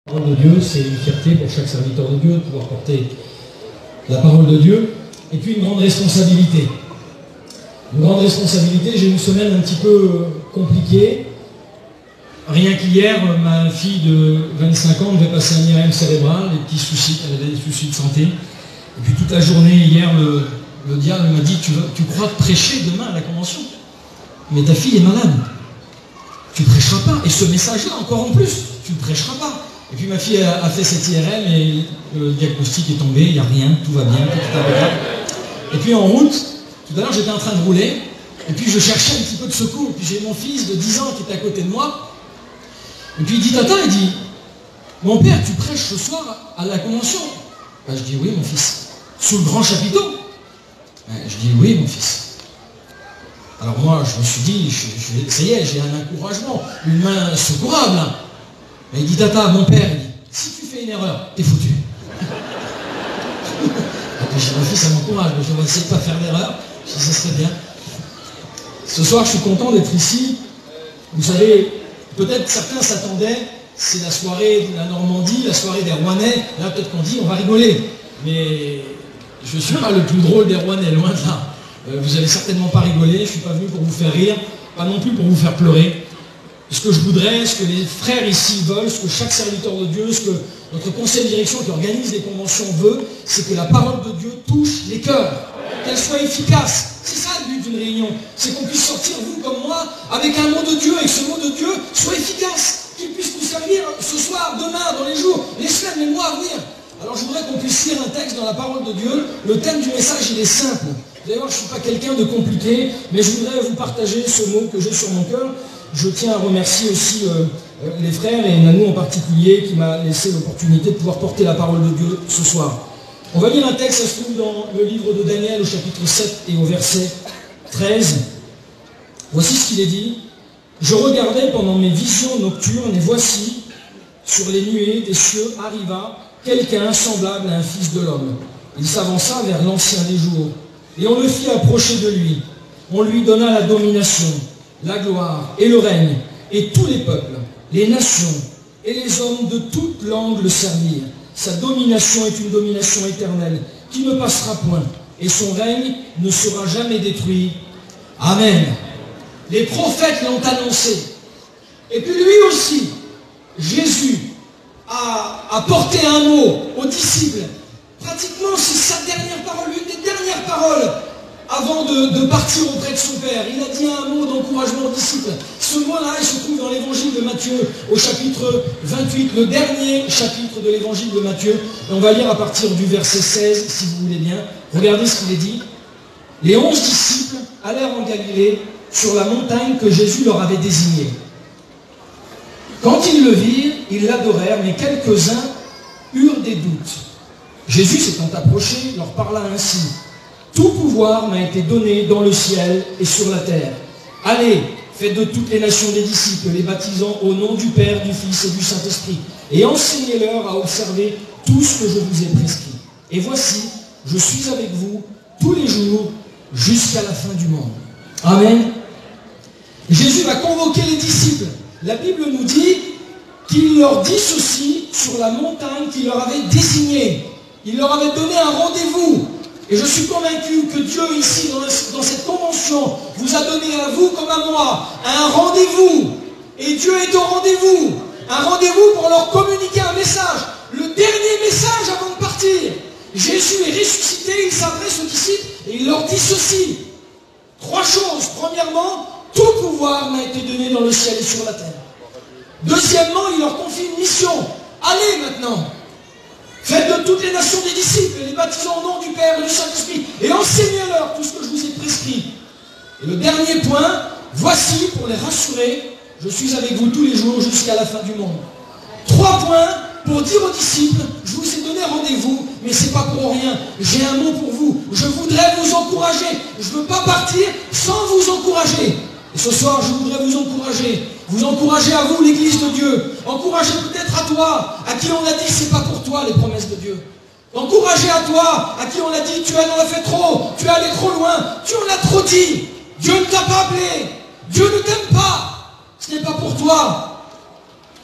La parole de Dieu, c'est une fierté pour chaque serviteur de Dieu de pouvoir porter la parole de Dieu. Et puis une grande responsabilité. Une grande responsabilité, j'ai une semaine un petit peu compliquée. Rien qu'hier, ma fille de 25 ans devait passer un IRM cérébral, des petits soucis, elle avait des soucis de santé. Et puis toute la journée, hier, le diable m'a dit, tu crois prêcher demain à la convention? Mais ta fille est malade. Tu ne prêcheras pas. Et ce message-là, encore en plus, tu ne prêcheras pas. Et puis ma fille a fait cette IRM et le diagnostic est tombé, il n'y a rien, tout va bien, tout est impeccable. Et puis en route, tout à l'heure j'étais en train de rouler, et puis je cherchais un petit peu de secours. Puis j'ai mon fils de 10 ans qui était à côté de moi. Et puis il dit, Tata, il dit, mon père, tu prêches ce soir à la convention? Je dis, oui mon fils. Sous le grand chapiteau? Je dis, oui mon fils. Alors moi je me suis dit, ça y est, j'ai un encouragement, une main secourable. Et il dit, Tata, mon père, il dit, si tu fais une erreur, t'es foutu. Et puis j'ai mon fils, ça m'encourage, mais je vais essayer de ne pas faire d'erreur, je dis, ça serait bien. Ce soir, je suis content d'être ici. Vous savez, peut-être certains s'attendaient, c'est la soirée de la Normandie, la soirée des Rouennais. Là, peut-être qu'on dit, on va rigoler. Mais je ne suis pas le plus drôle des Rouennais, loin de là. Vous n'allez certainement pas rigoler, je ne suis pas venu pour vous faire rire, pas non plus pour vous faire pleurer. Ce que je voudrais, ce que les frères ici veulent, ce que chaque serviteur de Dieu, ce que notre conseil de direction qui organise les conventions veut, c'est que la parole de Dieu touche les cœurs, qu'elle soit efficace. C'est ça le but d'une réunion, c'est qu'on puisse sortir, vous comme moi, avec un mot de Dieu, et que ce mot de Dieu soit efficace, qu'il puisse nous servir ce soir, demain, dans les jours, les semaines, les mois à venir. Alors je voudrais qu'on puisse lire un texte dans la parole de Dieu. Le thème du message, il est simple. Vous allez voir, je ne suis pas quelqu'un de compliqué, mais je voudrais vous partager ce mot que j'ai sur mon cœur. Je tiens à remercier aussi les frères, et Nanou en particulier, qui m'a laissé l'opportunité de pouvoir porter la parole de Dieu ce soir. On va lire un texte, ça se trouve dans le livre de Daniel, au chapitre 7 et au verset 13. Voici ce qu'il est dit. « Je regardais pendant mes visions nocturnes, et voici, sur les nuées des cieux arriva quelqu'un semblable à un fils de l'homme. Il s'avança vers l'ancien des jours, et on le fit approcher de lui. On lui donna la domination, la gloire et le règne, et tous les peuples, les nations et les hommes de toute langue le servirent. Sa domination est une domination éternelle qui ne passera point, et son règne ne sera jamais détruit. Amen. » Les prophètes l'ont annoncé. Et puis lui aussi, Jésus a porté un mot aux disciples. Pratiquement, c'est sa dernière parole, l'une des dernières paroles avant de partir auprès de son Père. Il a dit un mot d'encouragement aux disciples. Ce mot-là, il se trouve dans l'évangile de Matthieu, au chapitre 28, le dernier chapitre de l'évangile de Matthieu. Et on va lire à partir du verset 16, si vous voulez bien. Regardez ce qu'il est dit. Les 11 disciples allèrent en Galilée, sur la montagne que Jésus leur avait désignée. Quand ils le virent, ils l'adorèrent, mais quelques-uns eurent des doutes. Jésus s'étant approché, leur parla ainsi. Tout pouvoir m'a été donné dans le ciel et sur la terre. Allez, faites de toutes les nations des disciples, les baptisant au nom du Père, du Fils et du Saint-Esprit, et enseignez-leur à observer tout ce que je vous ai prescrit. Et voici, je suis avec vous tous les jours jusqu'à la fin du monde. Amen. Jésus va convoquer les disciples. La Bible nous dit qu'il leur dit ceci sur la montagne qu'il leur avait désignée. Il leur avait donné un rendez-vous. Et je suis convaincu que Dieu, ici, dans cette convention, vous a donné à vous comme à moi un rendez-vous. Et Dieu est au rendez-vous. Un rendez-vous pour leur communiquer un message. Le dernier message avant de partir. Jésus est ressuscité, il s'adresse aux disciples et il leur dit ceci. 3 choses. Premièrement, tout pouvoir m'a été donné dans le ciel et sur la terre. Deuxièmement, il leur confie une mission. Allez maintenant. Faites de toutes les nations des disciples, et les baptisant au nom du Père et du Saint-Esprit, et enseignez-leur tout ce que je vous ai prescrit. Et le dernier point, voici, pour les rassurer, je suis avec vous tous les jours jusqu'à la fin du monde. 3 points pour dire aux disciples, je vous ai donné rendez-vous, mais ce n'est pas pour rien. J'ai un mot pour vous. Je voudrais vous encourager. Je ne veux pas partir sans vous encourager. Et ce soir, je voudrais vous encourager à vous, l'Église de Dieu. Encourager peut-être à toi, à qui on a dit c'est pas pour toi les promesses de Dieu. Encourager à toi, à qui on a dit tu en as fait trop, tu es allé trop loin, tu en as trop dit. Dieu ne t'a pas appelé, Dieu ne t'aime pas, ce n'est pas pour toi.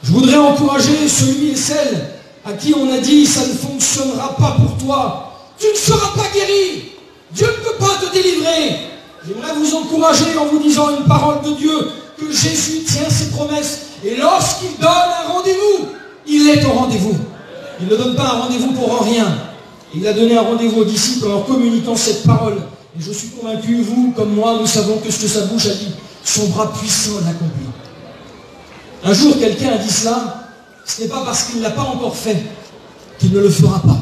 Je voudrais encourager celui et celle à qui on a dit ça ne fonctionnera pas pour toi. Tu ne seras pas guéri. Dieu ne peut pas te délivrer. J'aimerais vous encourager en vous disant une parole de Dieu, que Jésus tient ses promesses. Et lorsqu'il donne un rendez-vous, il est au rendez-vous. Il ne donne pas un rendez-vous pour rien. Il a donné un rendez-vous aux disciples en communiquant cette parole. Et je suis convaincu, vous comme moi, nous savons que ce que sa bouche a dit, son bras puissant l'accomplit. Un jour, quelqu'un a dit cela, ce n'est pas parce qu'il ne l'a pas encore fait qu'il ne le fera pas.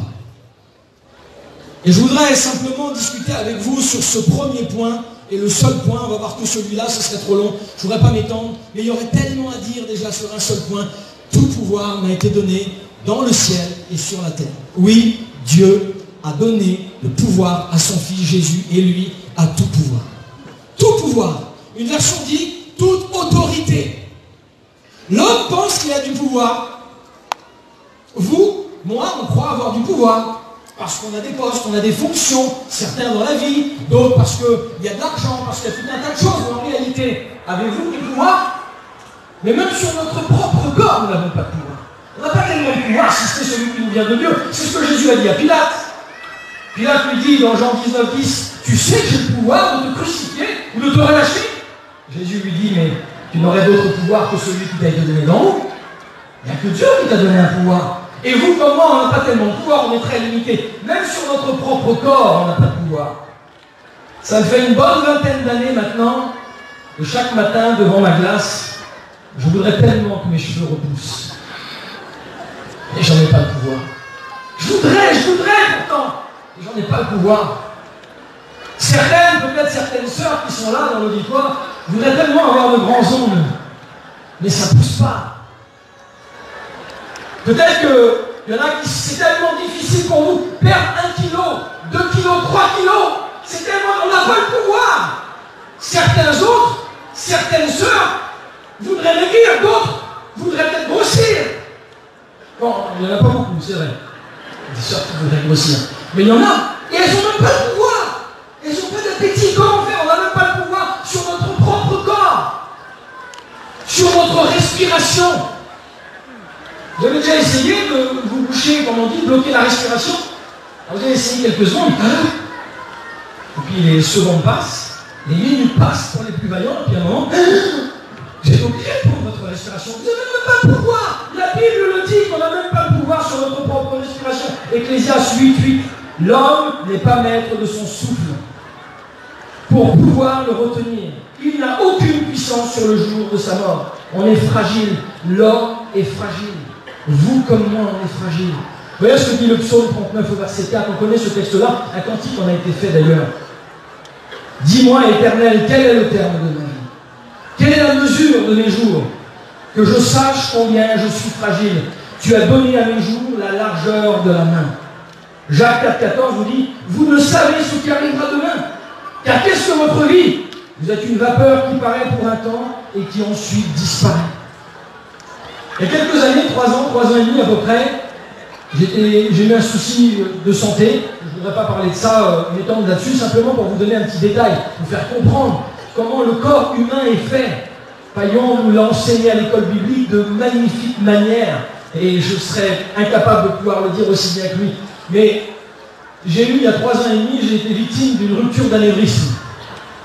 Et je voudrais simplement discuter avec vous sur ce premier point, et le seul point, on va voir que celui-là, ce serait trop long, je ne voudrais pas m'étendre, mais il y aurait tellement à dire déjà sur un seul point. Tout pouvoir m'a été donné dans le ciel et sur la terre. Oui, Dieu a donné le pouvoir à son Fils Jésus, et lui a tout pouvoir. Tout pouvoir. Une version dit toute autorité. L'homme pense qu'il a du pouvoir. Vous, moi, on croit avoir du pouvoir. Parce qu'on a des postes, on a des fonctions, certains dans la vie, d'autres parce qu'il y a de l'argent, parce qu'il y a tout un tas de choses. Mais en réalité, avez-vous du pouvoir? Mais même sur notre propre corps, nous n'avons pas de pouvoir. On n'a pas tellement de pouvoir si c'est celui qui nous vient de Dieu. C'est ce que Jésus a dit à Pilate. Pilate lui dit dans Jean 19, 10, tu sais que j'ai le pouvoir de te crucifier ou de te relâcher? Jésus lui dit, mais tu n'aurais d'autre pouvoir que celui qui t'a été donné d'en haut. Il n'y a que Dieu qui t'a donné un pouvoir. Et vous, comme moi, on n'a pas tellement de pouvoir, on est très limité. Même sur notre propre corps, on n'a pas de pouvoir. Ça me fait une bonne vingtaine d'années maintenant, que chaque matin, devant ma glace, je voudrais tellement que mes cheveux repoussent. Et j'en ai pas le pouvoir. Je voudrais pourtant, et j'en ai pas le pouvoir. Certaines, peut-être certaines sœurs qui sont là dans l'auditoire, voudraient tellement avoir de grands ongles, mais ça ne pousse pas. Peut-être qu'il y en a qui, c'est tellement difficile pour vous, perdre 1 kilo, 2 kilos, 3 kilos, c'est tellement, on n'a pas le pouvoir. Certains autres, certaines sœurs, voudraient maigrir, d'autres voudraient peut-être grossir. Bon, il n'y en a pas beaucoup, c'est vrai. Des sœurs qui voudraient grossir. Mais il y en a, et elles n'ont même pas le pouvoir. Elles n'ont pas d'appétit. Comment faire? On n'a même pas le pouvoir sur notre propre corps, sur notre respiration. Vous avez déjà essayé de vous boucher, comme on dit, bloquer la respiration? Alors vous avez essayé quelques secondes, et puis les secondes passent, les minutes passent pour les plus vaillants, et puis à un moment, vous êtes obligé pour votre respiration. Vous n'avez même pas le pouvoir. La Bible le dit qu'on n'a même pas le pouvoir sur notre propre respiration. Ecclésiaste 8:8. L'homme n'est pas maître de son souffle pour pouvoir le retenir. Il n'a aucune puissance sur le jour de sa mort. On est fragile. L'homme est fragile. Vous comme moi, on est fragile. Vous voyez ce que dit le psaume 39 au verset 4. On connaît ce texte-là. Un cantique en a été fait d'ailleurs. Dis-moi, Éternel, quel est le terme de ma vie? Quelle est la mesure de mes jours? Que je sache combien je suis fragile. Tu as donné à mes jours la largeur de la main. Jacques 4,14 vous dit, vous ne savez ce qui arrivera demain. Car qu'est-ce que votre vie? Vous êtes une vapeur qui paraît pour un temps et qui ensuite disparaît. Il y a quelques années, 3 ans et demi à peu près, j'ai eu un souci de santé. Je ne voudrais pas parler de ça, m'étendre là-dessus, simplement pour vous donner un petit détail, vous faire comprendre comment le corps humain est fait. Paillon nous l'a enseigné à l'école biblique de magnifique manière, et je serais incapable de pouvoir le dire aussi bien que lui. Mais j'ai eu, il y a 3 ans et demi, j'ai été victime d'une rupture d'anévrisme.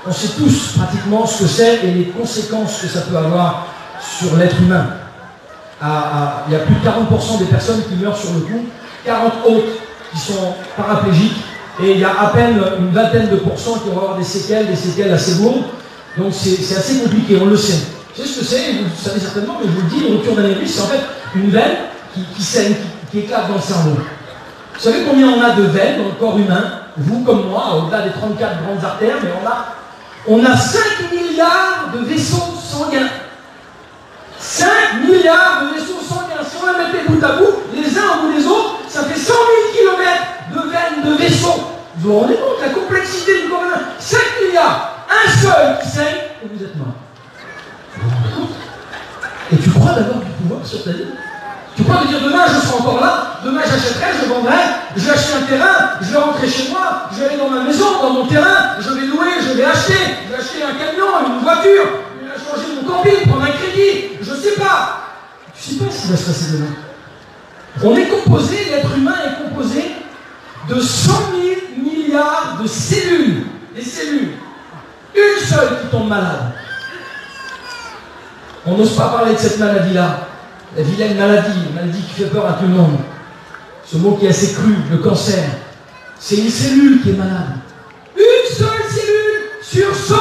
On sait tous pratiquement ce que c'est et les conséquences que ça peut avoir sur l'être humain. Il y a plus de 40% des personnes qui meurent sur le coup, 40 autres qui sont paraplégiques, et il y a à peine une vingtaine de pourcents qui vont avoir des séquelles assez lourdes. Donc c'est assez compliqué, on le sait. Vous savez ce que c'est? Vous le savez certainement, mais je vous le dis, une rupture d'anévrisme, c'est en fait une veine qui saigne, qui éclate dans le cerveau. Vous savez combien on a de veines dans le corps humain? Vous comme moi, au-delà des 34 grandes artères, mais on a 5 milliards de vaisseaux sanguins. 5 milliards de vaisseaux sanguins. Si on les mettait bout à bout, les uns au bout des autres, ça fait 100 000 km de veines, de vaisseaux. Vous vous rendez compte la complexité du corps humain? 5 milliards. Un seul qui saigne, et vous êtes mort. Vous vous rendez compte? Et tu crois d'avoir du pouvoir sur ta vie? Tu crois de dire demain je serai encore là, demain j'achèterai, je vendrai, je vais acheter un terrain, je vais rentrer chez moi, je vais aller dans ma maison, dans mon terrain, je vais louer, je vais acheter un camion, une voiture, je vais changer mon camping, prendre un crédit, je ne sais pas. Tu Je ne sais pas ce qui va se passer demain. On est composé, l'être humain est composé de 100 000 milliards de cellules. Des cellules. Une seule qui tombe malade. On n'ose pas parler de cette maladie-là. La vilaine maladie, une maladie qui fait peur à tout le monde. Ce mot qui est assez cru, le cancer. C'est une cellule qui est malade. Une seule cellule sur 100 000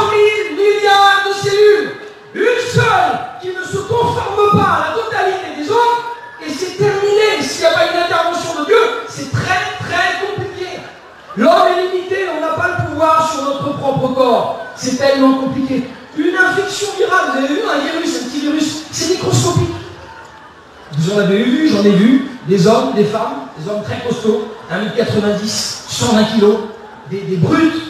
milliards de cellules. Une seule qui ne se conforme pas à la totalité des autres. Et c'est terminé. S'il n'y a pas une intervention de Dieu, c'est très très compliqué. L'homme est limité, on n'a pas le pouvoir sur notre propre corps. C'est tellement compliqué. Une infection virale, vous avez vu un virus, un petit virus, c'est microscopique. Vous en avez vu, j'en ai vu, des hommes, des femmes, des hommes très costauds, 1,90 m, 120 kg, des brutes,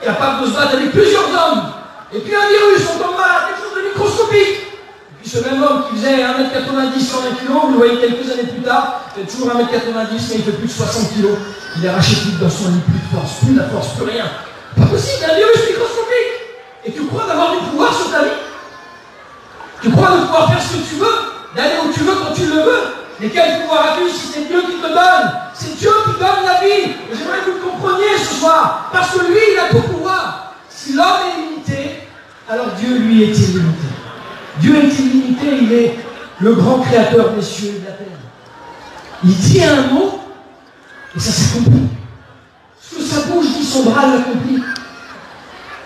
capables de se battre avec plusieurs hommes. Et puis un virus, on tombe malade, quelque chose de microscopique. Et puis ce même homme qui faisait 1,90 m, 120 kg, vous le voyez quelques années plus tard, il fait toujours 1,90 m, mais il fait plus de 60 kg. Il est arraché tout dans son lit, plus de force, plus de la force, plus rien. Pas possible, un virus microscopique. Et tu crois d'avoir du pouvoir sur ta vie? Tu crois de pouvoir faire ce que tu veux, d'aller où tu veux quand tu le veux? Mais quel pouvoir as-tu si c'est Dieu qui te donne? C'est Dieu qui donne la vie. J'aimerais que vous le compreniez ce soir, parce que lui, il a tout pouvoir. Si l'homme est limité, alors Dieu, lui, est illimité. Dieu est illimité, il est le grand créateur des cieux et de la terre. Il dit un mot, et ça s'accomplit. Ce que sa bouche dit, son bras l'accomplit.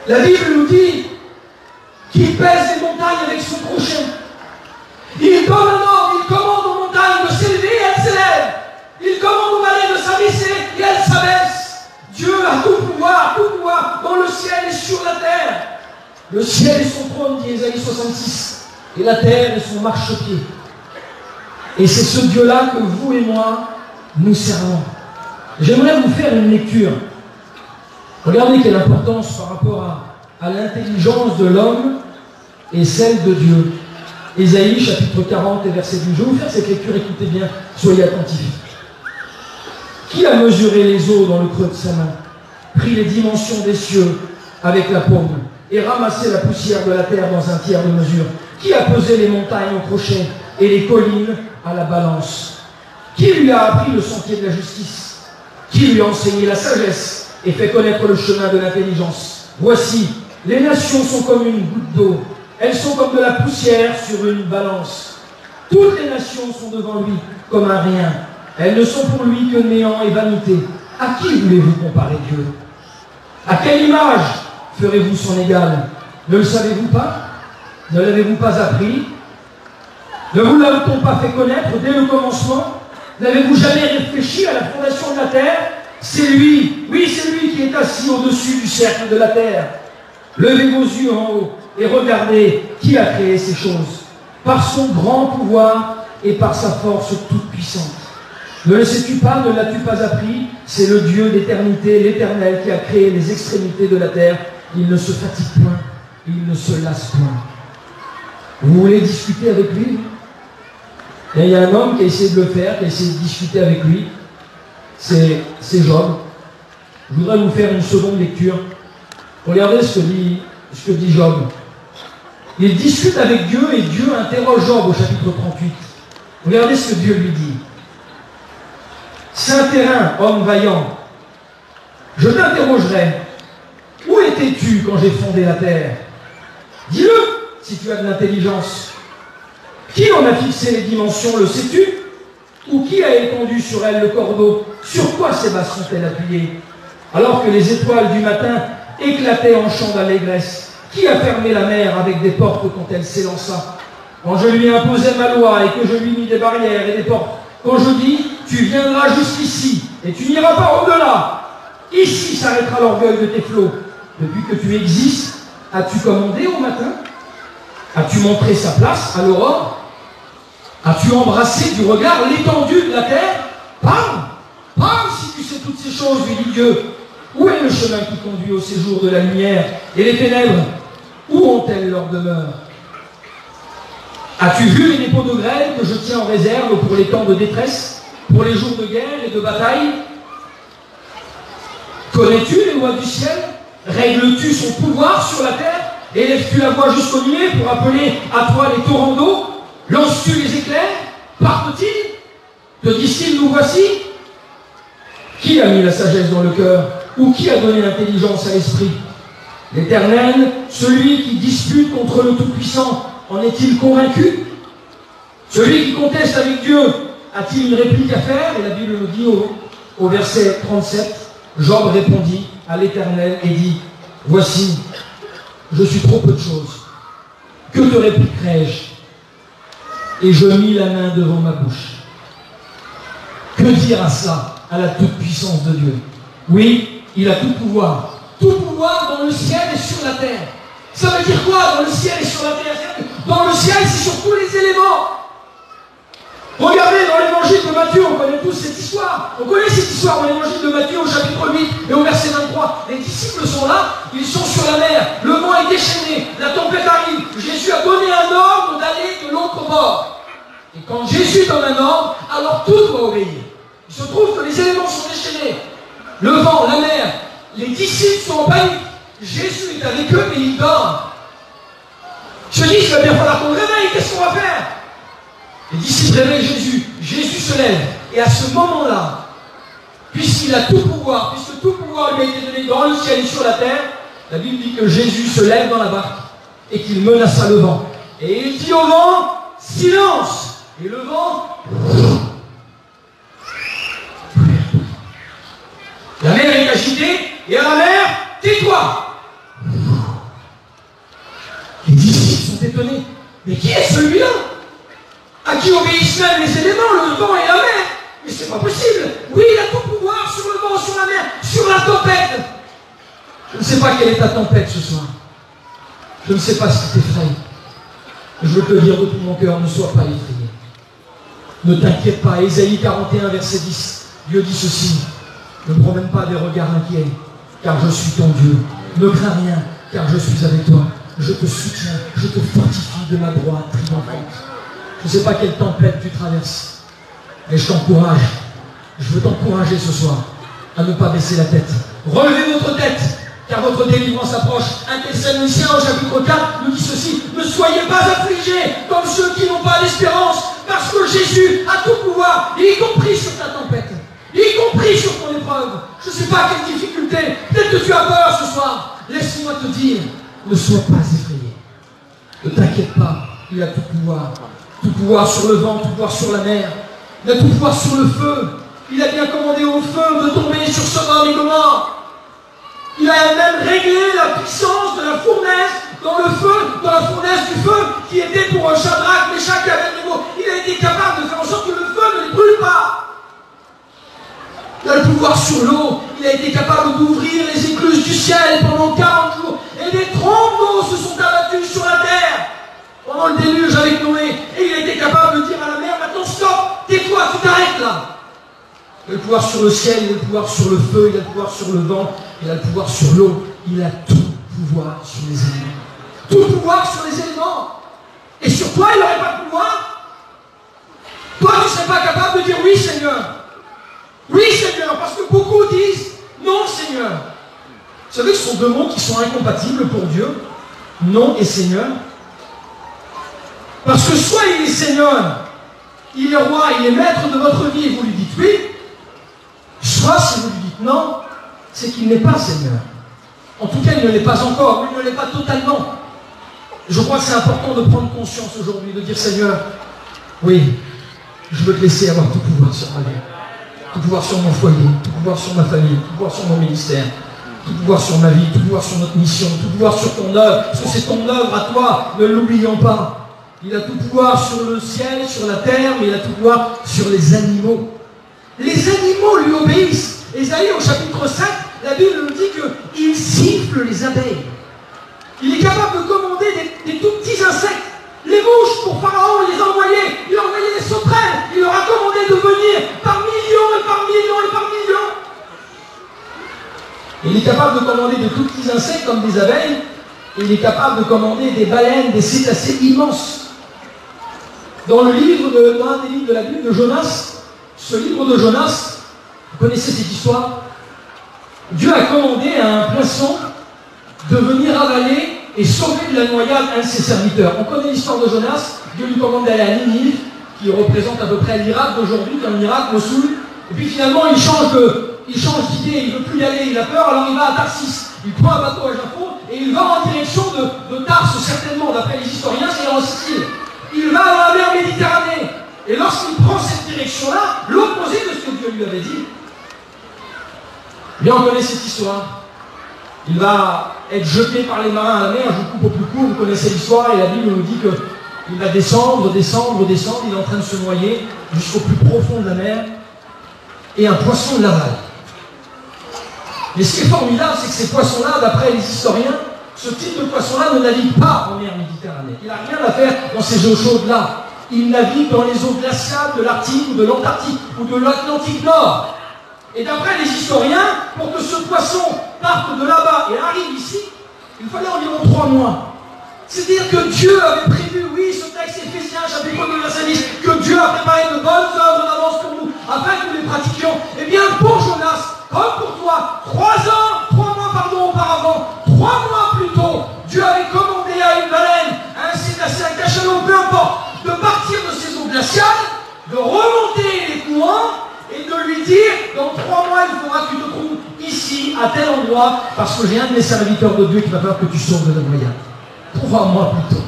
La Bible nous dit qu'il pèse les montagnes avec son crochet. Il donne un ordre, il commande aux montagnes de s'élever et elles s'élèvent. Il commande aux vallées de s'abaisser et elles s'abaissent. Dieu a tout pouvoir dans le ciel et sur la terre. Le ciel est son trône, dit Ésaïe 66, et la terre est son marchepied. Et c'est ce Dieu-là que vous et moi, nous servons. J'aimerais vous faire une lecture. Regardez quelle importance par rapport à l'intelligence de l'homme et celle de Dieu. Ésaïe, chapitre 40 et verset 12. Je vais vous faire cette lecture, écoutez bien, soyez attentifs. Qui a mesuré les eaux dans le creux de sa main, pris les dimensions des cieux avec la paume, et ramassé la poussière de la terre dans un tiers de mesure? Qui a pesé les montagnes au crochet et les collines à la balance? Qui lui a appris le sentier de la justice? Qui lui a enseigné la sagesse et fait connaître le chemin de l'intelligence? Voici, les nations sont comme une goutte d'eau. Elles sont comme de la poussière sur une balance. Toutes les nations sont devant lui comme un rien. Elles ne sont pour lui que néant et vanité. À qui voulez-vous comparer Dieu? À quelle image ferez-vous son égal? Ne le savez-vous pas? Ne l'avez-vous pas appris? Ne vous l'a-t-on pas fait connaître dès le commencement? N'avez-vous jamais réfléchi à la fondation de la terre? C'est lui, oui, c'est lui qui est assis au-dessus du cercle de la terre. Levez vos yeux en haut et regardez qui a créé ces choses, par son grand pouvoir et par sa force toute puissante. Ne le sais-tu pas, ne l'as-tu pas appris? C'est le Dieu d'éternité, l'Éternel, qui a créé les extrémités de la terre. Il ne se fatigue point, il ne se lasse point. Vous voulez discuter avec lui? Et il y a un homme qui a essayé de le faire, qui a essayé de discuter avec lui. C'est Job. Je voudrais vous faire une seconde lecture. Regardez ce que dit Job. Il discute avec Dieu et Dieu interroge Job au chapitre 38. Regardez ce que Dieu lui dit. Saint terrain, homme vaillant, je t'interrogerai. Où étais-tu quand j'ai fondé la terre? Dis-le si tu as de l'intelligence. Qui en a fixé les dimensions, le sais-tu? Ou qui a étendu sur elle le cordeau? Sur quoi ces bases sont-elles appuyées? Alors que les étoiles du matin éclataient en chants d'allégresse, qui a fermé la mer avec des portes quand elle s'élança? Quand je lui imposais ma loi et que je lui mis des barrières et des portes, quand je dis, tu viendras jusqu'ici et tu n'iras pas au-delà, ici s'arrêtera l'orgueil de tes flots. Depuis que tu existes, as-tu commandé au matin? As-tu montré sa place à l'aurore? As-tu embrassé du regard l'étendue de la terre? Parle! Parle si tu sais toutes ces choses, lui dit Dieu. Où est le chemin qui conduit au séjour de la lumière? Et les ténèbres, où ont-elles leur demeure? As-tu vu les dépôts de grêle que je tiens en réserve pour les temps de détresse, pour les jours de guerre et de bataille? Connais-tu les lois du ciel? Règles-tu son pouvoir sur la terre? Élèves-tu la voix jusqu'au nuée pour appeler à toi les torrents d'eau? Lances-tu les éclairs? Partent-ils? Te disent-ils, nous voici? Qui a mis la sagesse dans le cœur? Ou qui a donné l'intelligence à l'esprit? L'Éternel, celui qui dispute contre le Tout-Puissant, en est-il convaincu? Celui qui conteste avec Dieu, a-t-il une réplique à faire? Et la Bible nous dit au verset 37, Job répondit à l'Éternel et dit, voici, je suis trop peu de choses. Que te répliquerai-je? Et je mis la main devant ma bouche. Que dire à cela, à la toute-puissance de Dieu? Oui, il a tout pouvoir. Tout pouvoir dans le ciel et sur la terre. Ça veut dire quoi dans le ciel et sur la terre? Dans le ciel, c'est sur tous les éléments. Regardez dans l'évangile de Matthieu, on connaît tous cette histoire. On connaît cette histoire dans l'évangile de Matthieu au chapitre 8 et au verset 23. Les disciples sont là, ils sont sur la mer, le vent est déchaîné, la tempête arrive. Jésus a donné un ordre d'aller de l'autre bord. Et quand Jésus donne un ordre, alors tout doit obéir. Il se trouve que les éléments sont déchaînés. Le vent, la mer, les disciples sont en panique. Jésus est avec eux, mais ils dorment. Je dis, il va bien falloir qu'on le réveille, qu'est-ce qu'on va faire? Les disciples réveillent Jésus. Jésus se lève. Et à ce moment-là, puisqu'il a tout pouvoir, puisque tout pouvoir lui a été donné dans le ciel et sur la terre, la Bible dit que Jésus se lève dans la barque et qu'il menaça le vent. Et il dit au vent, silence! Et le vent, la mer est agitée, et à la mer, tais-toi! Les disciples sont étonnés. Mais qui est celui-là? À qui obéissent même les éléments, le vent et la mer? Mais c'est pas possible. Oui, il a tout pouvoir sur le vent, sur la mer, sur la tempête. Je ne sais pas quelle est ta tempête ce soir. Je ne sais pas ce qui t'effraie. Je veux te dire de tout mon cœur, ne sois pas effrayé. Ne t'inquiète pas. Ésaïe 41, verset 10. Dieu dit ceci. Ne promène pas des regards inquiets, car je suis ton Dieu. Ne crains rien, car je suis avec toi. Je te soutiens, je te fortifie de ma droite triomphante. Je ne sais pas quelle tempête tu traverses, mais je t'encourage. Je veux t'encourager ce soir à ne pas baisser la tête. Relevez votre tête, car votre délivrance approche. 1 Thessaloniciens au chapitre 4 nous dit ceci. Ne soyez pas affligés comme ceux qui n'ont pas d'espérance, parce que Jésus a tout pouvoir, y compris sur ta tempête, y compris sur ton épreuve. Je ne sais pas quelle difficulté, peut-être que tu as peur ce soir. Laisse-moi te dire, ne sois pas effrayé. Ne t'inquiète pas, il a tout pouvoir. Tout pouvoir sur le vent, tout pouvoir sur la mer. Il a tout pouvoir sur le feu. Il a bien commandé au feu de tomber sur Sodome et Gomorrhe. Il a même réglé la puissance de la fournaise dans le feu, dans la fournaise du feu qui était pour Shadrach, Meshach et Abednego. Il a été capable de faire en sorte que le feu ne les brûle pas. Il a le pouvoir sur l'eau. Il a été capable d'ouvrir les écluses du ciel pendant 40 jours. Et des trompes d'eau se sont abattues sur la terre pendant le déluge avec Noé. Et il a été capable de dire à la mer, maintenant stop, tais-toi, tu t'arrêtes là. Il a le pouvoir sur le ciel, il a le pouvoir sur le feu, il a le pouvoir sur le vent, il a le pouvoir sur l'eau. Il a tout pouvoir sur les éléments. Tout pouvoir sur les éléments. Et sur toi, il n'aurait pas de pouvoir. Toi, tu ne serais pas capable de dire oui, Seigneur. Oui, Seigneur, parce que beaucoup disent non, Seigneur. Vous savez que ce sont deux mots qui sont incompatibles pour Dieu. Non et Seigneur. Parce que soit il est Seigneur, il est roi, il est maître de votre vie et vous lui dites oui. Soit si vous lui dites non, c'est qu'il n'est pas Seigneur. En tout cas, il ne l'est pas encore, il ne l'est pas totalement. Je crois que c'est important de prendre conscience aujourd'hui, de dire Seigneur, oui, je veux te laisser avoir tout pouvoir sur ma vie. Tout pouvoir sur mon foyer, tout pouvoir sur ma famille, tout pouvoir sur mon ministère, tout pouvoir sur ma vie, tout pouvoir sur notre mission, tout pouvoir sur ton œuvre, parce que c'est ton œuvre à toi, ne l'oublions pas. Il a tout pouvoir sur le ciel, sur la terre, mais il a tout pouvoir sur les animaux. Les animaux lui obéissent. Ésaïe au chapitre 5, la Bible nous dit qu'il siffle les abeilles. Il est capable de commander des tout petits insectes. Les mouches, pour Pharaon, il les a envoyées. Il a envoyé des sauterelles. Il leur a commandé de venir par millions et par millions et par millions. Et il est capable de commander de tout petits insectes comme des abeilles. Et il est capable de commander des baleines, des cétacés immenses. Dans le livre dans un des livres de la Bible de Jonas, ce livre de Jonas, vous connaissez cette histoire? Dieu a commandé à un poisson de venir avaler et sauver de la noyade un de ses serviteurs. On connaît l'histoire de Jonas. Dieu lui commande d'aller à Ninive qui représente à peu près l'Irak d'aujourd'hui, comme l'Irak, Mossoul. Et puis finalement, il change d'idée, il ne veut plus y aller, il a peur, alors il va à Tarsis. Il prend un bateau à Japon et il va en direction de Tarse, certainement, d'après les historiens, c'est en Sicile. Il va dans la mer Méditerranée. Et lorsqu'il prend cette direction-là, l'opposé de ce que Dieu lui avait dit, bien on connaît cette histoire. Il va être jeté par les marins à la mer, je vous coupe au plus court, vous connaissez l'histoire, et la Bible nous dit qu'il va descendre, il est en train de se noyer jusqu'au plus profond de la mer, et un poisson l'avale. Mais ce qui est formidable, c'est que ces poissons-là, d'après les historiens, ce type de poisson-là ne navigue pas en mer Méditerranée. Il n'a rien à faire dans ces eaux chaudes-là. Il navigue dans les eaux glaciales de l'Arctique ou de l'Antarctique ou de l'Atlantique Nord. Et d'après les historiens, pour que ce poisson parte de là-bas et arrive ici, il fallait environ 3 mois. C'est-à-dire que Dieu avait prévu, oui, ce texte Éphésiens, chapitre 2, verset 10, que Dieu a préparé de bonnes œuvres d'avance pour nous, afin que nous les pratiquions. Eh bien, pour Jonas, comme pour toi, 3 mois auparavant, 3 mois plus tôt, Dieu avait commandé à une baleine, à un cétacé, un cachalot, peu importe, de partir de ces eaux glaciales, de remonter les courants et de lui dire, dans 3 mois, il faudra que tu te trouves ici, à tel endroit, parce que j'ai un de mes serviteurs de Dieu qui va falloir que tu sortes de la noyade. 3 mois plus tôt.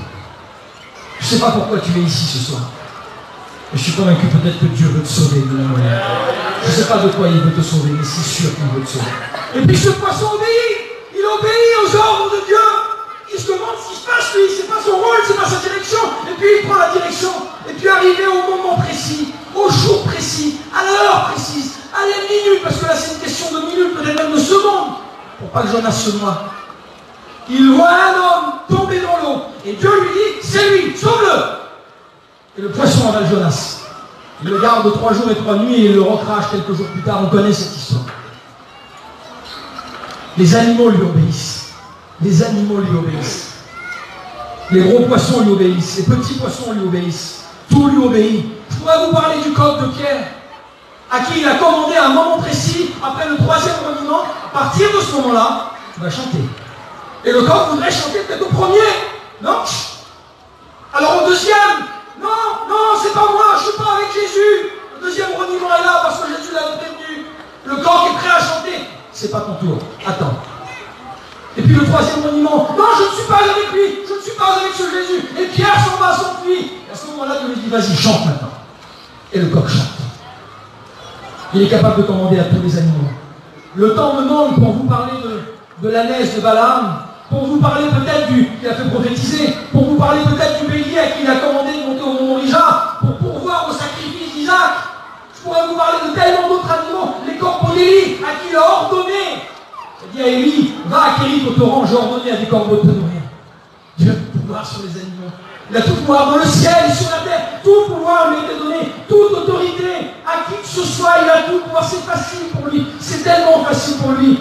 Je ne sais pas pourquoi tu es ici ce soir. Mais je suis convaincu peut-être que Dieu veut te sauver de la noyade. Je ne sais pas de quoi il veut te sauver, mais c'est sûr qu'il veut te sauver. Et puis ce poisson obéit. Il obéit aux ordres de Dieu. Il se demande ce qui se passe, lui. C'est pas son rôle, c'est pas sa direction. Et puis il prend la direction. Et puis arrivé au moment précis, au jour précis, à l'heure précise, à la minute, parce que là c'est une question de minutes, peut-être même de secondes, pour pas que Jonas se noie. Il voit un homme tomber dans l'eau. Et Dieu lui dit, c'est lui, sauve-le. Et le poisson avale Jonas. Il le garde 3 jours et 3 nuits et il le recrache quelques jours plus tard. On connaît cette histoire. Les animaux lui obéissent. Les animaux lui obéissent. Les gros poissons lui obéissent. Les petits poissons lui obéissent. Tout lui obéit. Je pourrais vous parler du coq de Pierre, à qui il a commandé à un moment précis, après le 3e reniement, à partir de ce moment-là, il va chanter. Et le coq voudrait chanter peut-être au premier. Non. Alors au 2e, non, c'est pas moi, je suis pas avec Jésus. Le 2e reniement est là parce que Jésus l'avait prévenu. Le coq est prêt à chanter. C'est pas ton tour, attends. Et puis le 3e reniement, non, je ne suis pas avec lui, je ne suis pas avec ce Jésus. Et Pierre s'en va, s'enfuit. Et à ce moment-là, Dieu lui dit, vas-y, chante maintenant. Et le coq chante. Il est capable de commander à tous les animaux. Le temps me manque pour vous parler de l'ânesse de Balaam, pour vous parler peut-être qui a fait prophétiser, pour vous parler peut-être du bélier à qui il a commandé de monter au mont Moriah, pour pourvoir au sacrifice d'Isaac. Je pourrais vous parler de tellement d'autres animaux, les corbeaux d'Élie, à qui il a ordonné. Il dit à Élie, va à Kérit au torrent, j'ai ordonné à des corbeaux de te nourrir. Dieu a tout pouvoir sur les animaux. Il a tout pouvoir dans le ciel et sur la terre. Tout pouvoir lui a été donné, toute autorité, à qui que ce soit, il a tout pouvoir. C'est facile pour lui, c'est tellement facile pour lui.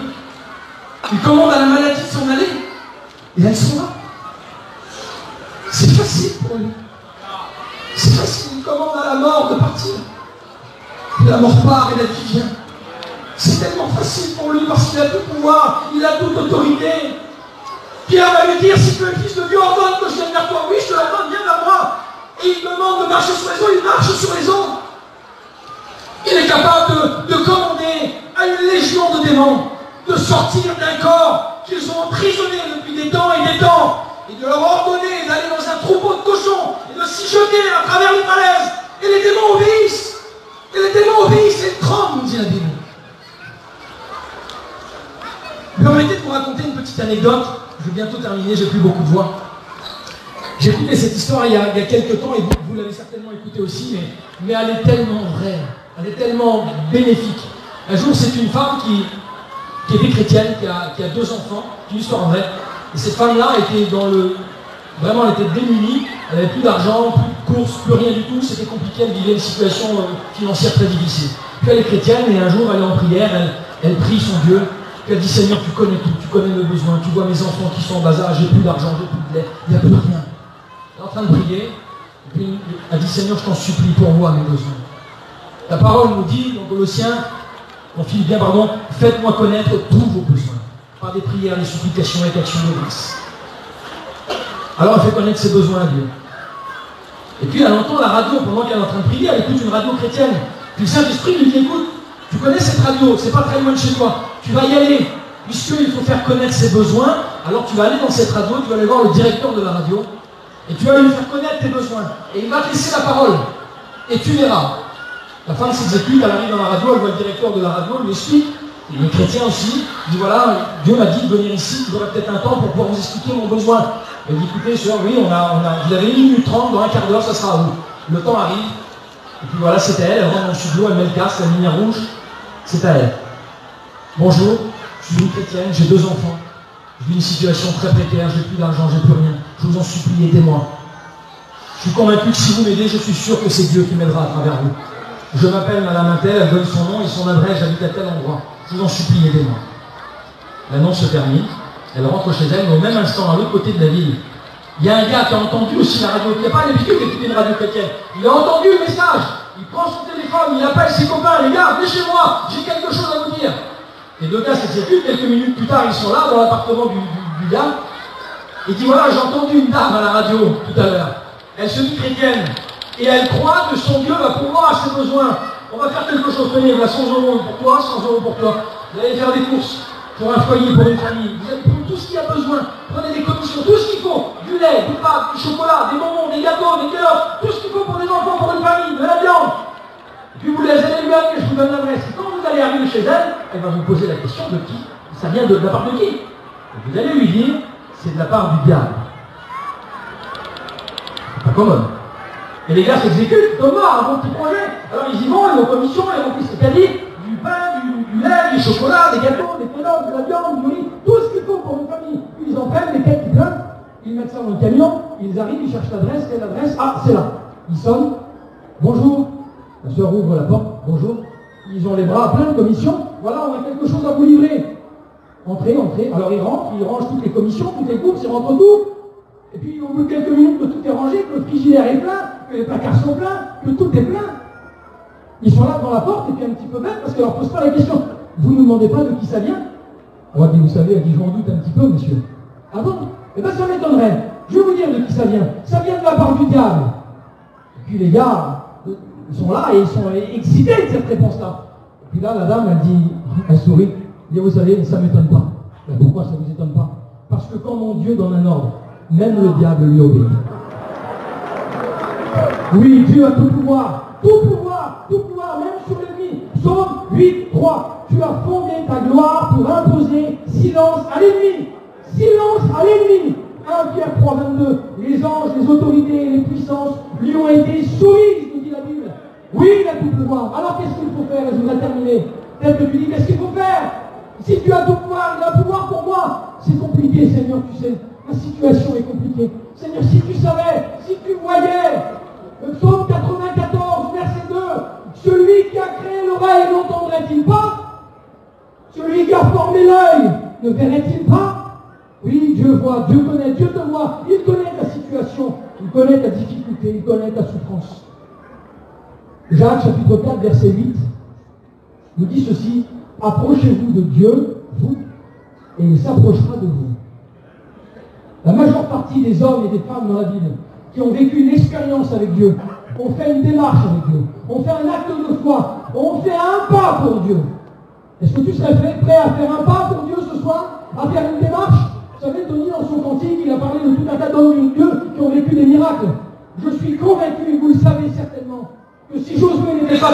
Il commande à la maladie de s'en aller. Et elle s'en va. C'est facile pour lui. C'est facile. Il commande à la mort de partir. Et la mort part et la vie vient. C'est tellement facile pour lui parce qu'il a tout pouvoir, il a toute autorité. Pierre va lui dire, si tu es le Fils de Dieu, ordonne que je vienne vers toi. Oui, je te l'ordonne, viens vers moi. Et il demande de marcher sur les eaux, il marche sur les eaux. Il est capable de commander à une légion de démons de sortir d'un corps qu'ils ont emprisonné depuis des temps et des temps, et de leur ordonner d'aller dans un troupeau de cochons et de s'y jeter à travers les falaises. Et les démons obéissent. Et les démons obéissent et tremblent, nous dit la Bible. Permettez de vous raconter une petite anecdote. Je vais bientôt terminer, j'ai plus beaucoup de voix. J'ai écouté cette histoire il y a quelques temps, et vous l'avez certainement écoutée aussi, mais elle est tellement vraie, elle est tellement bénéfique. Un jour, c'est une femme qui était chrétienne, qui a 2 enfants, une histoire vraie. Et cette femme-là était vraiment, elle était démunie, elle n'avait plus d'argent, plus de courses, plus rien du tout, c'était compliqué, elle vivait une situation financière très difficile. Puis elle est chrétienne, et un jour, elle est en prière, elle prie son Dieu, puis elle dit, Seigneur, tu connais tout, tu connais mes besoins, tu vois mes enfants qui sont en bas âge, j'ai plus d'argent, j'ai plus de lait, il n'y a plus rien. Elle est en train de prier, et puis elle dit, Seigneur, je t'en supplie, pourvois mes besoins. La parole nous dit, dans Colossiens, on finit bien, pardon, faites-moi connaître tous vos besoins, par des prières, des supplications et d'actions de grâce. Alors elle fait connaître ses besoins à Dieu. Et puis elle entend la radio pendant qu'elle est en train de prier, elle écoute une radio chrétienne. Puis le Saint-Esprit lui dit, écoute, tu connais cette radio, c'est pas très loin de chez toi, tu vas y aller. Puisqu'il faut faire connaître ses besoins, alors tu vas aller dans cette radio, tu vas aller voir le directeur de la radio, et tu vas lui faire connaître tes besoins. Et il va te laisser la parole. Et tu verras. La femme s'exécute, elle arrive dans la radio, elle voit le directeur de la radio, elle lui explique, il est chrétien aussi, il dit voilà, Dieu m'a dit de venir ici, vous aurez peut-être un temps pour pouvoir vous expliquer mon besoin. Elle dit écoutez, sœur, oui, vous avez 1 minute 30, dans un quart d'heure, ça sera à vous. Le temps arrive, et puis voilà, c'est à elle, elle rentre dans le studio, elle met le casque, la lumière rouge, c'est à elle. Bonjour, je suis une chrétienne, j'ai 2 enfants, je vis une situation très précaire, j'ai plus d'argent, j'ai plus rien, je vous en supplie, aidez-moi. Je suis convaincu que si vous m'aidez, je suis sûr que c'est Dieu qui m'aidera à travers vous. Je m'appelle Madame Intel, elle donne son nom et son adresse, j'habite à tel endroit. Je vous en supplie, aidez-moi. L'annonce se termine, elle rentre chez elle, mais au même instant, à l'autre côté de la ville, il y a un gars qui a entendu aussi la radio, qui n'a pas l'habitude d'écouter une radio chrétienne. Il a entendu le message, il prend son téléphone, il appelle ses copains, les gars, venez chez moi, j'ai quelque chose à vous dire. Les 2 gars s'exécutent, quelques minutes plus tard, ils sont là, dans l'appartement du gars. Il dit voilà, j'ai entendu une dame à la radio tout à l'heure. Elle se dit chrétienne. Et elle croit que son Dieu va pourvoir à ses besoins. On va faire quelque chose. Tenez, voilà 100 € pour toi, 100 € pour toi. Vous allez faire des courses pour un foyer, pour une famille. Vous allez prendre tout ce qu'il y a besoin. Prenez des commissions, tout ce qu'il faut. Du lait, du pain, du chocolat, des bonbons, des gâteaux, des carottes, tout ce qu'il faut pour des enfants, pour une famille, de la viande. Et puis vous les allez lui amener, je vous donne l'adresse. Et quand vous allez arriver chez elle, elle va vous poser la question de qui. Ça vient de la part de qui. Et vous allez lui dire, c'est de la part du diable. C'est pas commode. Et les gars s'exécutent, Thomas, un bon petit projet. Alors ils y vont, ils vont en commission, ils remplissent ce caddie, du pain, du lait, du chocolat, des gâteaux, des pélotes, de la viande, du riz, tout ce qu'il faut pour une famille. Puis ils en prennent, les quêtes qui pleuvent, ils mettent ça dans le camion, ils arrivent, ils cherchent l'adresse, quelle adresse? Ah, c'est là. Ils sonnent, bonjour, la sœur ouvre la porte, bonjour. Ils ont les bras pleins de commissions, voilà, on a quelque chose à vous livrer. Entrez, entrez. Alors ils rentrent, ils rangent toutes les commissions, toutes les courses, ils rentrent tout. Et puis au bout de quelques minutes que tout est rangé, que le frigidaire est plein, que les placards sont pleins, que tout est plein. Ils sont là devant la porte et puis un petit peu bêtes parce qu'on ne leur pose pas la question. Vous ne nous demandez pas de qui ça vient? On va dire, vous savez, je m'en doute un petit peu, monsieur. Ah bon? Eh bien ça m'étonnerait. Je vais vous dire de qui ça vient. Ça vient de la part du diable. Et puis les gars, ils sont là et ils sont excités de cette réponse-là. Et puis là, la dame, elle sourit. Elle dit, vous savez, ça ne m'étonne pas. Ben, pourquoi ça ne vous étonne pas? Parce que quand mon Dieu donne un ordre, même le diable lui obéit. Oui, Dieu a tout pouvoir, même sur l'ennemi. Psaume 8, 3. Tu as fondé ta gloire pour imposer silence à l'ennemi. Silence à l'ennemi. 1 Pierre 3, 22. Les anges, les autorités et les puissances lui ont été soumises, nous dit la Bible. Oui, il a tout pouvoir. Alors qu'est-ce qu'il faut faire? Et je voudrais terminer. Peut-être que tu dis, qu'est-ce qu'il faut faire? Si tu as tout pouvoir, il a pouvoir pour moi. C'est compliqué, Seigneur, tu sais. La situation est compliquée. Seigneur, si tu savais, si tu voyais, le psaume 94, verset 2, celui qui a créé l'oreille n'entendrait-il pas? Celui qui a formé l'œil ne verrait-il pas? Oui, Dieu voit, Dieu connaît, Dieu te voit, il connaît ta situation, il connaît ta difficulté, il connaît ta souffrance. Jacques, chapitre 4, verset 8, nous dit ceci, approchez-vous de Dieu, vous, et il s'approchera de vous. La majeure partie des hommes et des femmes dans la Bible qui ont vécu une expérience avec Dieu, ont fait une démarche avec Dieu, ont fait un acte de foi, ont fait un pas pour Dieu. Est-ce que tu serais prêt à faire un pas pour Dieu ce soir? À faire une démarche? Vous savez, Tony, dans son cantique, il a parlé de tout un tas d'hommes de Dieu qui ont vécu des miracles. Je suis convaincu, et vous le savez certainement, que si Josué n'avait pas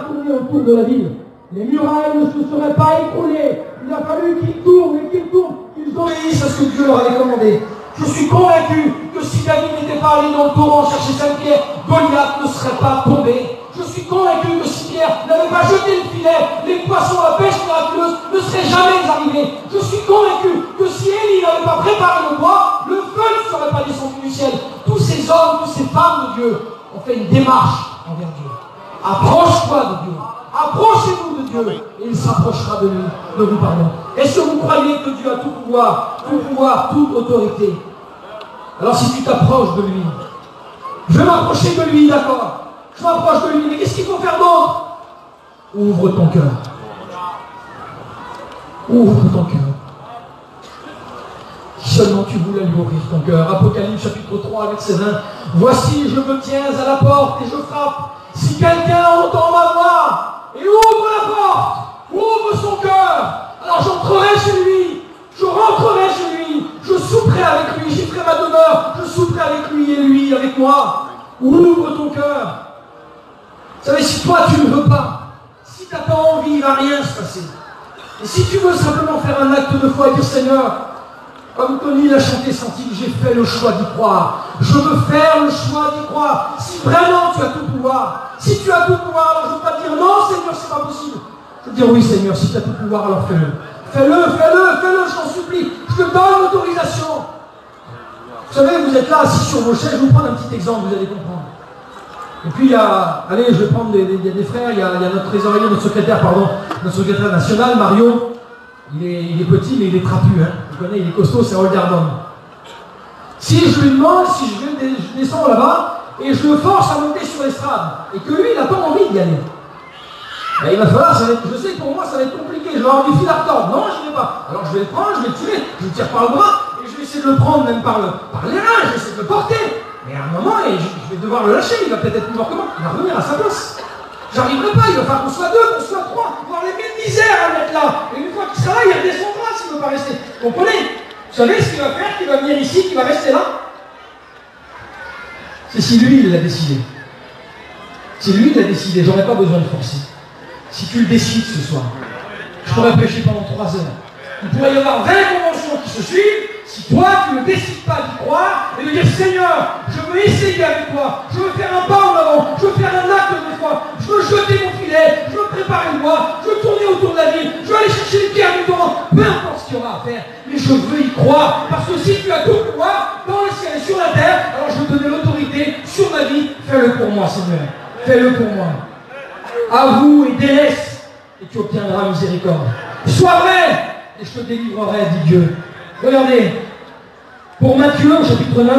tourné autour de la ville, les murailles ne se seraient pas écroulées. Il a fallu qu'ils tournent et qu'ils tournent, qu'ils obéissent à ce que Dieu leur avait commandé. Je suis convaincu que si David n'était pas allé dans le torrent chercher Saint-Pierre, Goliath ne serait pas tombé. Je suis convaincu que si Pierre n'avait pas jeté le filet, les poissons à pêche miraculeuse ne seraient jamais arrivés. Je suis convaincu que si Élie n'avait pas préparé le bois, le feu ne serait pas descendu du ciel. Tous ces hommes, toutes ces femmes de Dieu ont fait une démarche envers Dieu. Approche-toi de Dieu. Approchez-vous de Dieu et il s'approchera de vous. Pardon. Est-ce que vous croyez que Dieu a tout pouvoir, toute autorité? Alors si tu t'approches de lui, je vais m'approcher de lui, d'accord? Je m'approche de lui, mais qu'est-ce qu'il faut faire d'autre? Ouvre ton cœur. Ouvre ton cœur. seulement tu voulais lui ouvrir ton cœur. Apocalypse chapitre 3, verset 20. Voici, je me tiens à la porte et je frappe. Si quelqu'un entend ma voix et ouvre la porte, ouvre son cœur, alors j'entrerai chez lui, je rentrerai chez lui, je souperai avec lui, j'y ferai ma demeure, je souperai avec lui et lui avec moi. Ouvre ton cœur. Vous savez, si toi tu ne veux pas, si tu n'as pas envie, il ne va rien se passer. Et si tu veux simplement faire un acte de foi et dire Seigneur, comme Tony l'a chanté, senti, j'ai fait le choix d'y croire. Je veux faire le choix d'y croire. Si vraiment tu as tout pouvoir, si tu as tout pouvoir, alors je ne veux pas dire non Seigneur, c'est pas possible. Je veux dire oui Seigneur, si tu as tout pouvoir, alors fais-le. Fais-le, fais-le, fais-le, je t'en supplie. Je te donne l'autorisation. Vous savez, vous êtes là assis sur vos chaises, je vais vous prendre un petit exemple, vous allez comprendre. Et puis il y a, allez, je vais prendre des frères, il y a notre trésorier, notre secrétaire national, Mario. Il est petit, mais il est trapu, hein. Vous connaissez, il est costaud, c'est Holgardon. Si je lui demande, si je descends là-bas, et je le force à monter sur l'estrade, et que lui, il n'a pas envie d'y aller, ben, il va falloir, je sais que pour moi, ça va être compliqué, je vais avoir du fil à retordre. Non, je ne vais pas. Alors je vais le prendre, je vais le tirer, je le tire par le bras, et je vais essayer de le prendre même par les reins, je vais essayer de le porter. Mais à un moment, je vais devoir le lâcher, il va peut-être être plus fort que moi, il va revenir à sa place. J'arriverai pas, il va falloir qu'on soit deux, qu'on soit trois, on va avoir les mille misères à mettre là. Et une fois qu'il sera là, il redescendra s'il ne veut pas rester. Vous comprenez? Vous savez ce qu'il va faire, qu'il va venir ici, qu'il va rester là? C'est si lui, il l'a décidé. C'est lui qui l'a décidé, j'aurais pas besoin de forcer. Si tu le décides ce soir, je pourrais prêcher pendant 3 heures. Il pourrait y avoir 20 conventions qui se suivent. Si toi, tu ne décides pas d'y croire et de dire Seigneur, je veux essayer avec toi, je veux faire un pas en avant, je veux faire un acte de foi, je veux jeter mon filet, je veux préparer le bois, je veux tourner autour de la ville, je veux aller chercher les pierres du torrent, peu importe ce qu'il y aura à faire, mais je veux y croire, parce que si tu as tout pouvoir dans le ciel et sur la terre, alors je veux donner l'autorité sur ma vie, fais-le pour moi Seigneur, fais-le pour moi. Avoue et délaisse, et tu obtiendras miséricorde. Sois vrai, et je te délivrerai, dit Dieu. Regardez, pour Matthieu, au chapitre 9,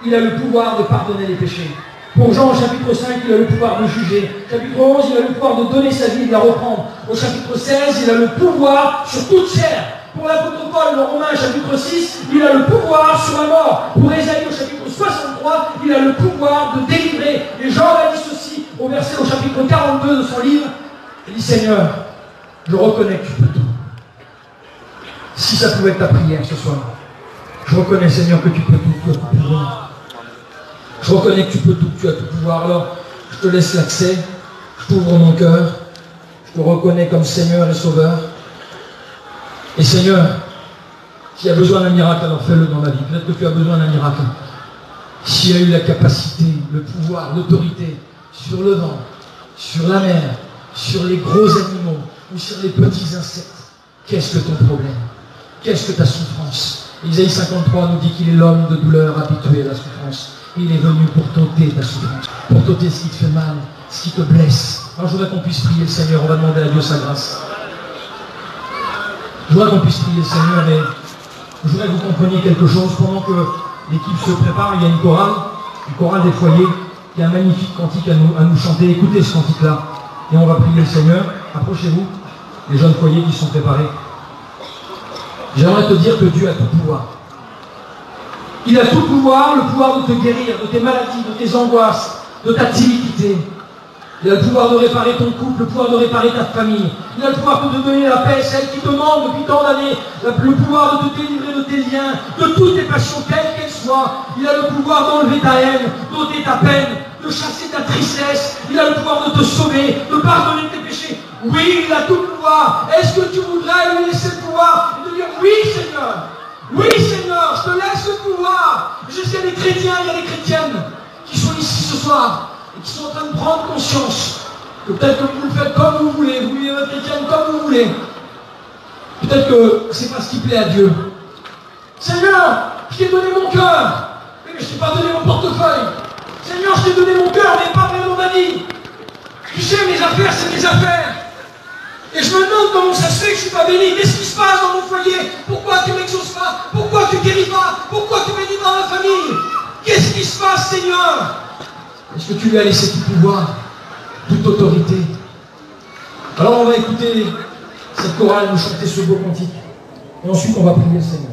il a le pouvoir de pardonner les péchés. Pour Jean, au chapitre 5, il a le pouvoir de juger. Au chapitre 11, il a le pouvoir de donner sa vie et de la reprendre. Au chapitre 16, il a le pouvoir sur toute chair. Pour l'apôtre Paul, dans Romains, chapitre 6, il a le pouvoir sur la mort. Pour Ésaïe, au chapitre 63, il a le pouvoir de délivrer. Et Jean a dit ceci, au chapitre 42 de son livre, il dit Seigneur, je reconnais que tu peux tout. Si ça pouvait être ta prière ce soir, je reconnais Seigneur que tu peux tout, tu as tout pouvoir. Je reconnais que tu peux tout, que tu as tout pouvoir. Alors, je te laisse l'accès, je t'ouvre mon cœur, je te reconnais comme Seigneur et Sauveur. Et Seigneur, s'il y a besoin d'un miracle, alors fais-le dans ma vie. Peut-être que tu as besoin d'un miracle. S'il y a eu la capacité, le pouvoir, l'autorité sur le vent, sur la mer, sur les gros animaux ou sur les petits insectes, qu'est-ce que ton problème? Qu'est-ce que ta souffrance? Isaïe 53 nous dit qu'il est l'homme de douleur habitué à la souffrance. Il est venu pour t'ôter ta souffrance, pour t'ôter ce qui te fait mal, ce qui te blesse. Alors je voudrais qu'on puisse prier le Seigneur, on va demander à Dieu sa grâce. Je voudrais qu'on puisse prier le Seigneur, mais je voudrais que vous compreniez quelque chose. Pendant que l'équipe se prépare, il y a une chorale des foyers, qui a un magnifique cantique à nous chanter. Écoutez ce cantique-là, et on va prier le Seigneur. Approchez-vous, les jeunes foyers qui sont préparés. J'aimerais te dire que Dieu a tout pouvoir. Il a tout pouvoir, le pouvoir de te guérir, de tes maladies, de tes angoisses, de ta timidité. Il a le pouvoir de réparer ton couple, le pouvoir de réparer ta famille. Il a le pouvoir de te donner la paix, celle qui te manque depuis tant d'années. Le pouvoir de te délivrer de tes liens, de toutes tes passions, quelles qu'elles soient. Il a le pouvoir d'enlever ta haine, d'ôter ta peine, de chasser ta tristesse. Il a le pouvoir de te sauver, de pardonner tes péchés. Oui, il a tout pouvoir. Est-ce que tu voudrais lui laisser le pouvoir et te dire oui, Seigneur? Oui, Seigneur, je te laisse le pouvoir. Je sais qu'il y a des chrétiens, il y a des chrétiennes qui sont ici ce soir et qui sont en train de prendre conscience que peut-être que vous le faites comme vous voulez, vous vivez votre chrétienne comme vous voulez. Peut-être que c'est pas ce qui plaît à Dieu. Seigneur, je t'ai donné mon cœur, mais je t'ai pas donné mon portefeuille. Seigneur, je t'ai donné mon cœur, mais pas vraiment ma vie. Tu sais, mes affaires, c'est mes affaires. Et je me demande comment ça se fait que je ne suis pas béni. Qu'est-ce qui se passe dans mon foyer? Pourquoi tu ne m'exauces pas? Pourquoi tu ne guéris pas? Pourquoi tu bénis pas ma famille? Qu'est-ce qui se passe, Seigneur? Est-ce que tu lui as laissé tout pouvoir, toute autorité? Alors on va écouter cette chorale nous chanter ce beau cantique. Et ensuite on va prier le Seigneur.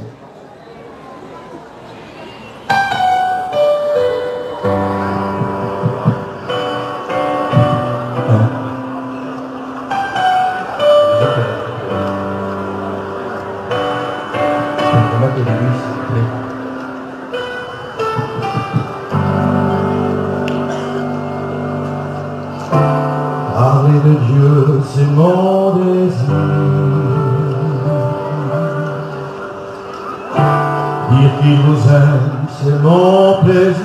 c'est mon désir. Dire qu'il vous aime, c'est mon plaisir.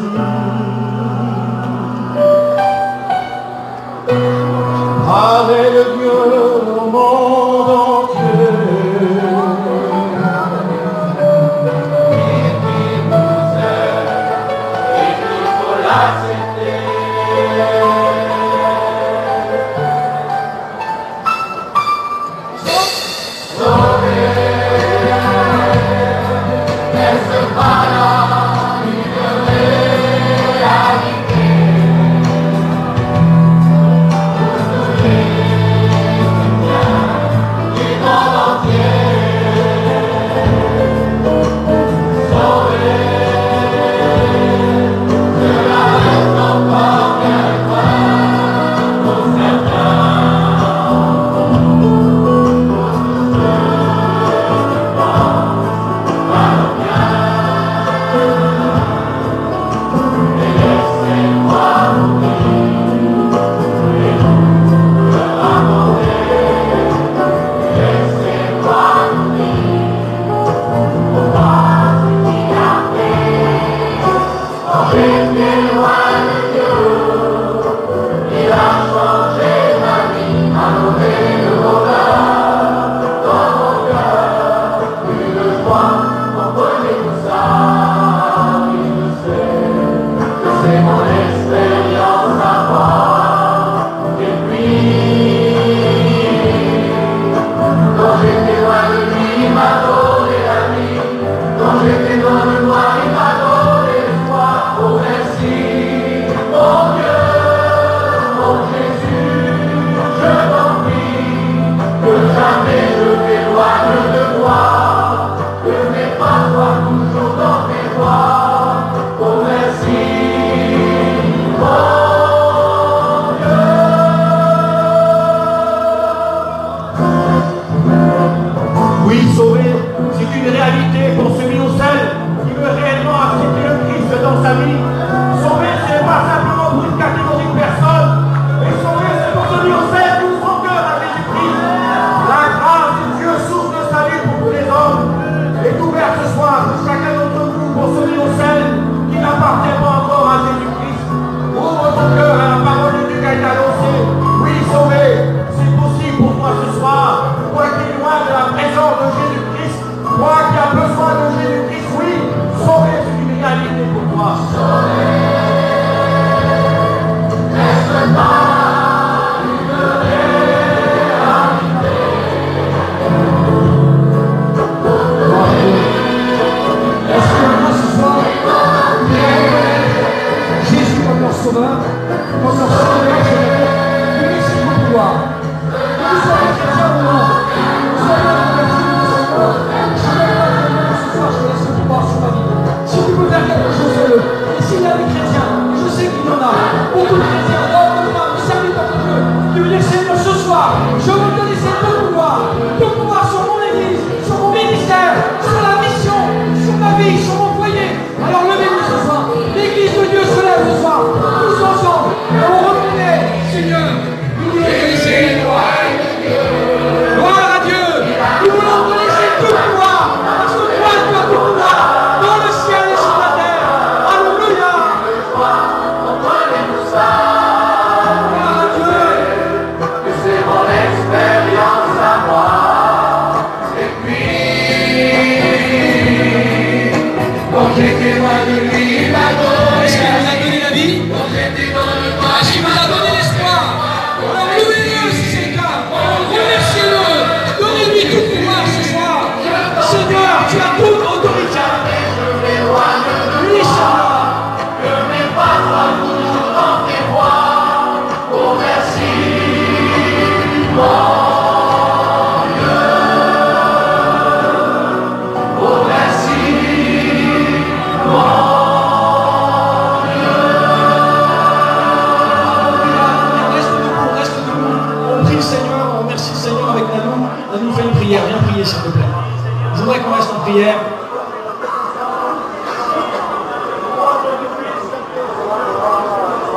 Parler de Dieu au monde entier. Dire qu'il vous aime et qu'il faut l'accepter.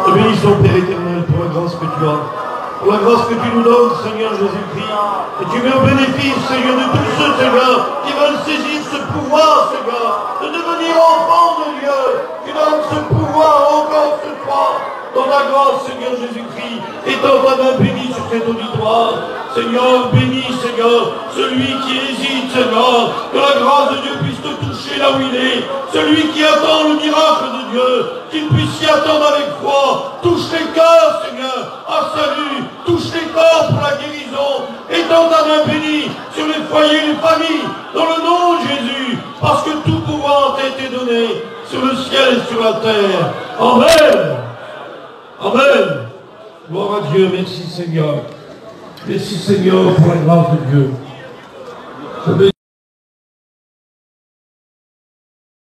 Te bénissons, Père éternel, pour la grâce que tu as pour la grâce que tu nous donnes, Seigneur Jésus-Christ. Et tu mets au bénéfice, Seigneur, de tous ceux, Seigneur, qui veulent saisir ce pouvoir, Seigneur, de devenir enfants de Dieu. Tu donnes ce pouvoir encore ce soir, dans ta grâce, Seigneur Jésus-Christ. Étends ta main bénie sur cet auditoire. Seigneur, bénis, Seigneur, celui qui hésite, Seigneur, que la grâce de Dieu puisse te toucher là où il est. Celui qui attend le miracle de Dieu, qu'il puisse s'y attendre avec foi. Touche les cœurs, Seigneur, à salut. Touche les corps pour la guérison. Étends ta main bénie sur les foyers, les familles, dans le nom de Jésus, parce que tout pouvoir t'a été donné sur le ciel et sur la terre. Amen. Amen. Gloire à Dieu. Merci Seigneur. Merci Seigneur pour la grâce de Dieu.